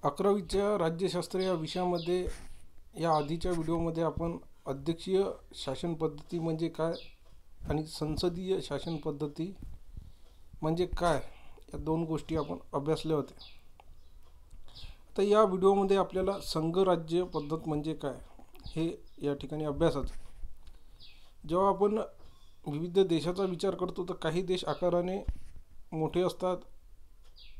11वीच्या राज्यशास्त्र या विषयामध्ये या आधीच्या व्हिडिओमध्ये आपण अध्यक्षीय शासन पद्धती म्हणजे काय आणि संसदीय शासन पद्धती म्हणजे काय या दोन गोष्टी आपण अभ्यासल्या होत्या. आता या व्हिडिओमध्ये आपल्याला संघराज्य पद्धत म्हणजे काय हे या ठिकाणी अभ्यासाचं. जेव्हा आपण विविध देशाचा विचार करतो तर काही देश आकाराने मोठे असतात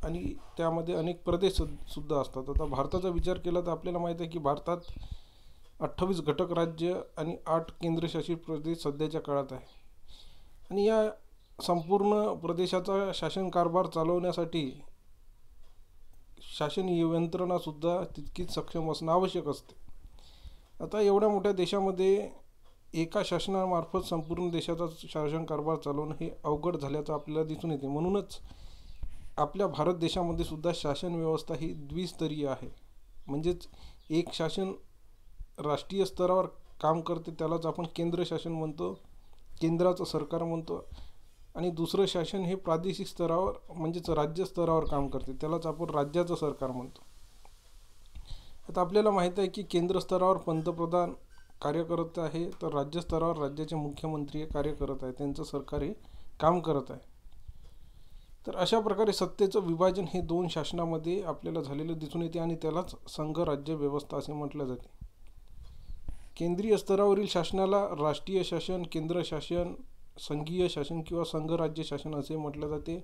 आणि त्यामध्ये अनेक प्रदेश सुद्धा असतात. आता भारताचा विचार केला तर आपल्याला माहीत आहे की भारतात 28 घटक राज्य आणि 8 केंद्रशासित प्रदेश सध्याच्या काळात आहे. आणि या संपूर्ण प्रदेशाचा शासन कारभार चालवण्यासाठी शासन यंत्रणासुद्धा तितकीच सक्षम असणं आवश्यक असते. आता एवढ्या मोठ्या देशामध्ये एका शासनामार्फत संपूर्ण देशाचा शासन कारभार चालवणं हे अवघड झाल्याचं आपल्याला दिसून येते. म्हणूनच आपल्या भारत देशामध्ये सुद्धा शासन व्यवस्था ही द्विस्तरीय आहे. म्हणजेच एक शासन राष्ट्रीय स्तरावर काम करते त्यालाच आपण केंद्र शासन म्हणतो, केंद्राचं सरकार म्हणतो, आणि दुसरं शासन हे प्रादेशिक स्तरावर म्हणजेच राज्य स्तरावर काम करते त्यालाच आपण राज्याचं सरकार म्हणतो. आता आपल्याला माहीत आहे की केंद्र स्तरावर पंतप्रधान कार्य करत आहे, तर राज्य स्तरावर राज्याचे मुख्यमंत्री हे कार्य करत आहे, त्यांचं सरकार हे काम करत आहे. तर अशा प्रकारे सत्तेचं विभाजन हे दोन शासनामध्ये आपल्याला झालेलं दिसून येते आणि त्यालाच संघराज्य व्यवस्था असे म्हटलं जाते. केंद्रीय स्तरावरील शासनाला राष्ट्रीय शासन, केंद्र शासन, संघीय शासन किंवा संघराज्य शासन असे म्हटले जाते.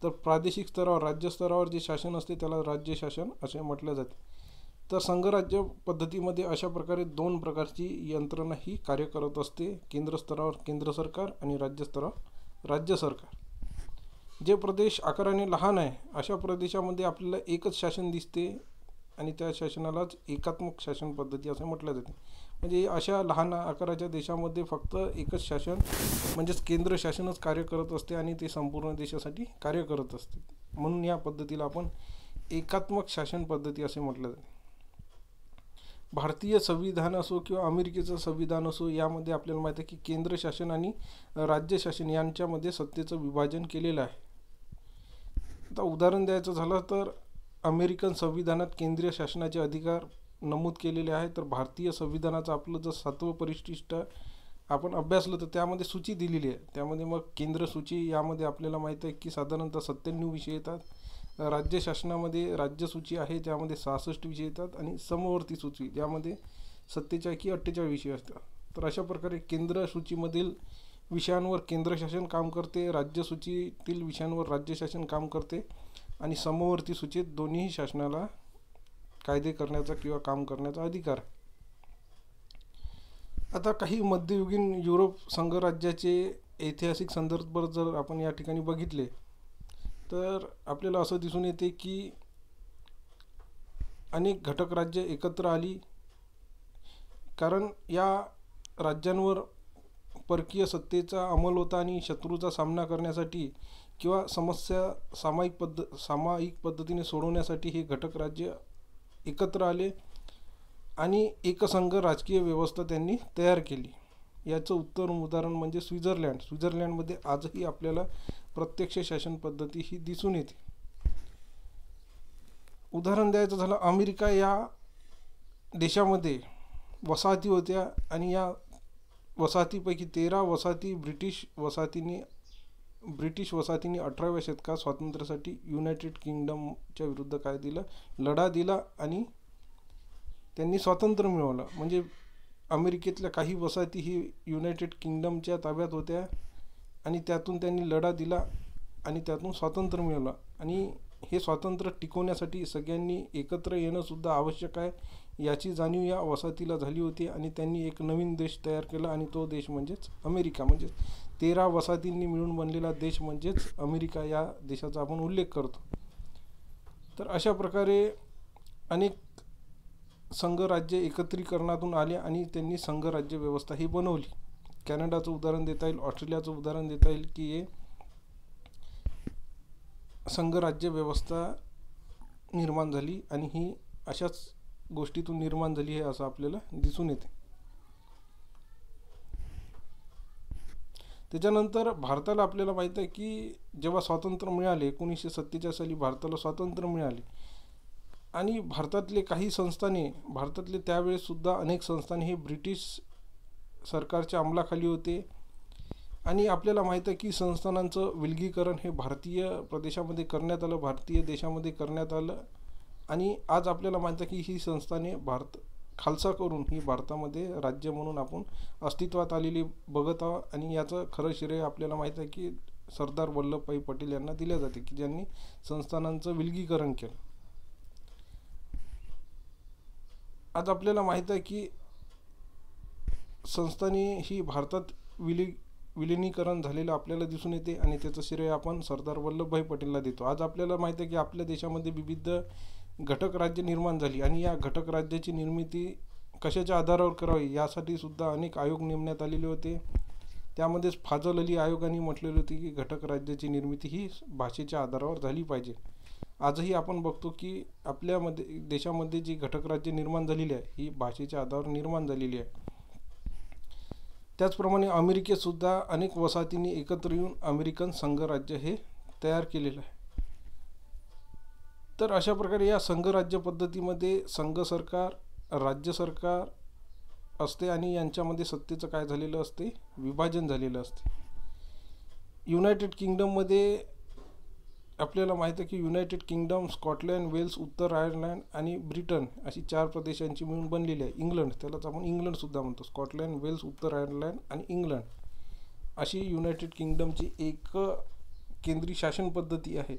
तर प्रादेशिक स्तरावर राज्य स्तरावर जे शासन असते त्याला राज्य शासन असे म्हटले जाते. तर संघराज्य पद्धतीमध्ये अशा प्रकारे दोन प्रकारची यंत्रणा ही कार्य करत असते. केंद्र स्तरावर केंद्र सरकार आणि राज्य स्तरावर राज्य सरकार. जे प्रदेश आकाराने लहान आहे अशा प्रदेशामध्ये आपल्याला एकच शासन दिसते आणि त्या शासनालाच एकात्मक शासन पद्धती असे म्हटले जाते. म्हणजे अशा लहान आकाराच्या देशामध्ये फक्त एकच शासन म्हणजेच केंद्र शासनच कार्य करत असते आणि ते संपूर्ण देशासाठी कार्य करत असते. म्हणून या पद्धतीला आपण एकात्मक शासन पद्धती असे म्हटले जाते. भारतीय संविधान असो किंवा अमेरिकेचं संविधान असो यामध्ये आपल्याला माहिती आहे की केंद्र शासन आणि राज्य शासन यांच्यामध्ये सत्तेचं विभाजन केलेलं आहे. आता उदाहरण द्यायचं झालं तर अमेरिकन संविधानात केंद्रीय शासनाचे अधिकार नमूद केलेले आहे. तर भारतीय संविधानाचं आपलं जर 7वं परिशिष्ट आपण अभ्यासलं तर त्यामध्ये सूची दिलेली आहे. त्यामध्ये मग केंद्र सूची यामध्ये आपल्याला माहीत आहे की साधारणतः 97 विषय येतात. राज्य शासनामध्ये राज्य सूची आहे त्यामध्ये 66 विषय येतात आणि समवर्ती सूची ज्यामध्ये 47 की 48 विषय असतात. तर अशा प्रकारे केंद्र सूचीमधील विषयांवर केंद्र शासन काम करते, राज्य सूचीतील विषयांवर राज्य शासन काम करते आणि समवर्ती सूचीत दोन्ही शासनाला कायदे करण्याचा किंवा काम करण्याचा अधिकार. आता काही मध्ययुगीन युरोप संघराज्याचे ऐतिहासिक संदर्भ जर आपण या ठिकाणी बघितले तर आपल्याला असं दिसून येते की अनेक घटक राज्य एकत्र आली, कारण या राज्यांवर परकीय सत्तेचा अंमल होता आणि शत्रूचा सामना करण्यासाठी किंवा समस्या सामायिक पद्धतीने सोडवण्यासाठी हे घटक राज्य एकत्र आले आणि एकसंघ राजकीय व्यवस्था त्यांनी तयार केली. याचं उत्तम उदाहरण म्हणजे स्वित्झर्लंड. स्वित्झर्लंडमध्ये आजही आपल्याला प्रत्यक्ष शासन पद्धती ही दिसून येते. उदाहरण द्यायचं झालं अमेरिका या देशामध्ये वसाहती होत्या आणि या वसाहतीपैकी 13 वसाहती ब्रिटिश वसाहतींनी 18व्या शतकात स्वातंत्र्यासाठी युनायटेड किंगडमच्या विरुद्ध काय दिलं, लढा दिला आणि त्यांनी स्वातंत्र्य मिळवलं. म्हणजे अमेरिकेतल्या काही वसाहती ही युनायटेड किंगडमच्या ताब्यात होत्या आणि त्यातून त्यांनी लढा दिला आणि त्यातून स्वातंत्र्य मिळवलं. आणि हे स्वातंत्र्य टिकवण्यासाठी सगळ्यांनी एकत्र येणंसुद्धा आवश्यक आहे याची जाणीव या वसाहतीला झाली होती आणि त्यांनी एक नवीन देश तयार केला आणि तो देश म्हणजेच अमेरिका. म्हणजेच 13 वसाहतींनी मिळून बनलेला देश म्हणजेच अमेरिका या देशाचा आपण उल्लेख करतो. तर अशा प्रकारे अनेक संघराज्य एकत्रीकरणातून आले आणि त्यांनी संघराज्य व्यवस्था ही बनवली. कॅनडाचं उदाहरण देता येईल, ऑस्ट्रेलियाचं उदाहरण देता येईल की हे संघराज्य व्यवस्था निर्माण झाली आणि ही अशाच गोष्टीतून निर्माण झाली आहे असं आपल्याला दिसून येते. त्याच्यानंतर भारताला आपल्याला माहीत आहे की जेव्हा स्वातंत्र्य मिळाले 1947 साली भारताला स्वातंत्र्य मिळाले आणि भारतातले काही संस्थाने, भारतातले त्यावेळेससुद्धा अनेक संस्थाने हे ब्रिटिश सरकारच्या अंमलाखाली होते. आणि आपल्याला माहीत आहे की संस्थानांचं विलगीकरण हे भारतीय प्रदेशामध्ये करण्यात आलं, भारतीय देशामध्ये करण्यात आलं. आणि आज आपल्याला माहीत आहे की ही संस्थाने खालसा करून ही भारतामध्ये राज्य म्हणून आपण अस्तित्वात आलेली बघत आहोत. आणि याचं खरं श्रेय आपल्याला माहीत आहे की सरदार वल्लभभाई पटेल यांना दिले जाते, की ज्यांनी संस्थानांचं विलगीकरण केलं. आज आपल्याला माहीत आहे की संस्थाने ही भारतात विलिनीकरण झालेलं आपल्याला दिसून येते आणि त्याचं श्रेय आपण सरदार वल्लभभाई पटेलला देतो. आज आपल्याला माहीत आहे की आपल्या देशामध्ये विविध घटक राज्य निर्माण झाली आणि या घटक राज्याची निर्मिती कशाच्या आधारावर करावी यासाठी सुद्धा अनेक आयोग नेमण्यात आलेले होते. त्यामध्येच फाजल अली आयोगाने म्हटलेले होते की घटक राज्याची निर्मिती ही भाषेच्या आधारावर झाली पाहिजे. आजही आपण बघतो की आपल्यामध्ये देशामध्ये जी घटक राज्य निर्माण झालेली आहे ही भाषेच्या आधारावर निर्माण झालेली आहे. त्याचप्रमाणे अमेरिकेतसुद्धा अनेक वसाहतींनी एकत्र येऊन अमेरिकन संघराज्य हे तयार केलेलं आहे. तर अशा प्रकारे या संघराज्य पद्धतीमध्ये संघ सरकार, राज्य सरकार असते आणि यांच्यामध्ये सत्तेचं काय झालेलं असते, विभाजन झालेलं असते. युनायटेड किंगडममध्ये आपल्याला माहीत आहे की युनायटेड किंगडम, स्कॉटलँड, वेल्स, उत्तर आयर्लंड आणि ब्रिटन अशी 4 प्रदेशांची मिळून बनलेली आहे. इंग्लंड, त्यालाच आपण इंग्लंडसुद्धा म्हणतो. स्कॉटलँड, वेल्स, उत्तर आयर्लंड आणि इंग्लंड अशी युनायटेड किंगडमची एक केंद्रीय शासन पद्धती आहे.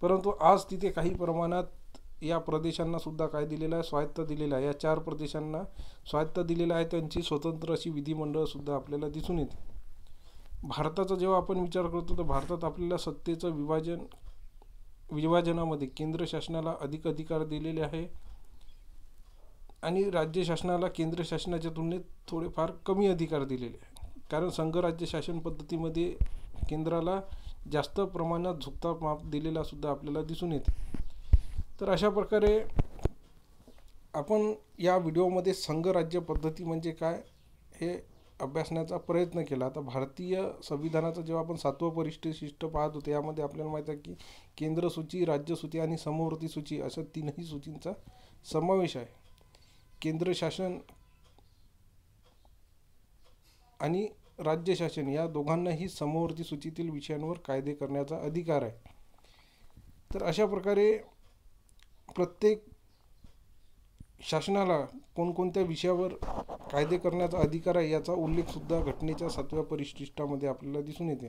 परंतु आज तिथे काही प्रमाणात या प्रदेशांना सुद्धा काय दिलेलं आहे, स्वायत्ता दिलेलं आहे. या 4 प्रदेशांना स्वायत्ता दिलेलं आहे. त्यांची स्वतंत्र अशी विधिमंडळसुद्धा आपल्याला दिसून येते. भारताचा जेव्हा आपण विचार करतो तर भारतात आपल्याला सत्तेचं विभाजनामध्ये केंद्र शासनाला अधिक अधिकार दिलेले आहे आणि राज्य शासनाला केंद्र शासनाच्या तुलनेत थोडेफार कमी अधिकार दिलेले आहे. कारण संघराज्य शासन पद्धतीमध्ये केंद्राला जास्त प्रमाणात झुकता माप दिलेला सुद्धा आपल्याला दिसून येते. तर अशा प्रकारे आपण या व्हिडिओमध्ये संघराज्य पद्धती म्हणजे काय हे अभ्यासण्याचा प्रयत्न केला. आता भारतीय संविधानाचं जेव्हा आपण 7वं परिशिष्ट पाहत होतो यामध्ये आपल्याला माहीत आहे की केंद्र सूची, राज्य सूची आणि समवर्ती सूची अशा 3ही सूचींचा समावेश आहे. केंद्र शासन आणि राज्य शासन या दोघांनाही समवर्ती सूचीतील विषयांवर कायदे करण्याचा अधिकार आहे. तर अशा प्रकारे प्रत्येक शासनाला कोणकोणत्या विषयावर कायदे करण्याचा अधिकार आहे याचा उल्लेखसुद्धा घटनेच्या 7व्या परिशिष्टामध्ये आपल्याला दिसून येते.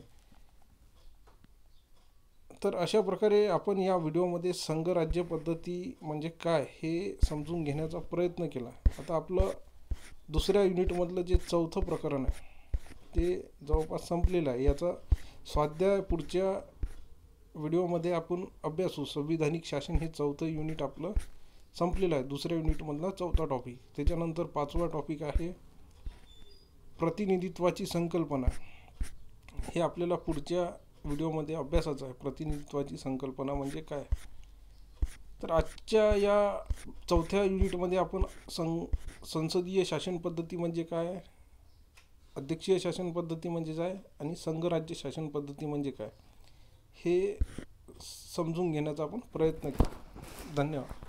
तर अशा प्रकारे आपण या व्हिडिओमध्ये संघराज्य पद्धती म्हणजे काय हे समजून घेण्याचा प्रयत्न केला. आता आपलं दुसऱ्या युनिटमधलं जे 4थं प्रकरण आहे ते जवळपास संपलेलं आहे. याचा स्वाध्याय पुढच्या व्हिडिओमध्ये आपण अभ्यासू. संविधानिक शासन हे 4थं युनिट आपलं संपलेलं आहे. दुसऱ्या युनिटमधला 4था टॉपिक. त्याच्यानंतर 5वा टॉपिक आहे प्रतिनिधित्वाची संकल्पना. हे आपल्याला पुढच्या व्हिडिओमध्ये अभ्यासाचं आहे. प्रतिनिधित्वाची संकल्पना म्हणजे काय. तर आजच्या या 4थ्या युनिटमध्ये आपण संसदीय शासन पद्धती म्हणजे काय, अध्यक्षीय शासन पद्धती म्हणजे काय आणि संघराज्य शासन पद्धती म्हणजे काय हे समजून घेण्याचा आपण प्रयत्न केला. धन्यवाद.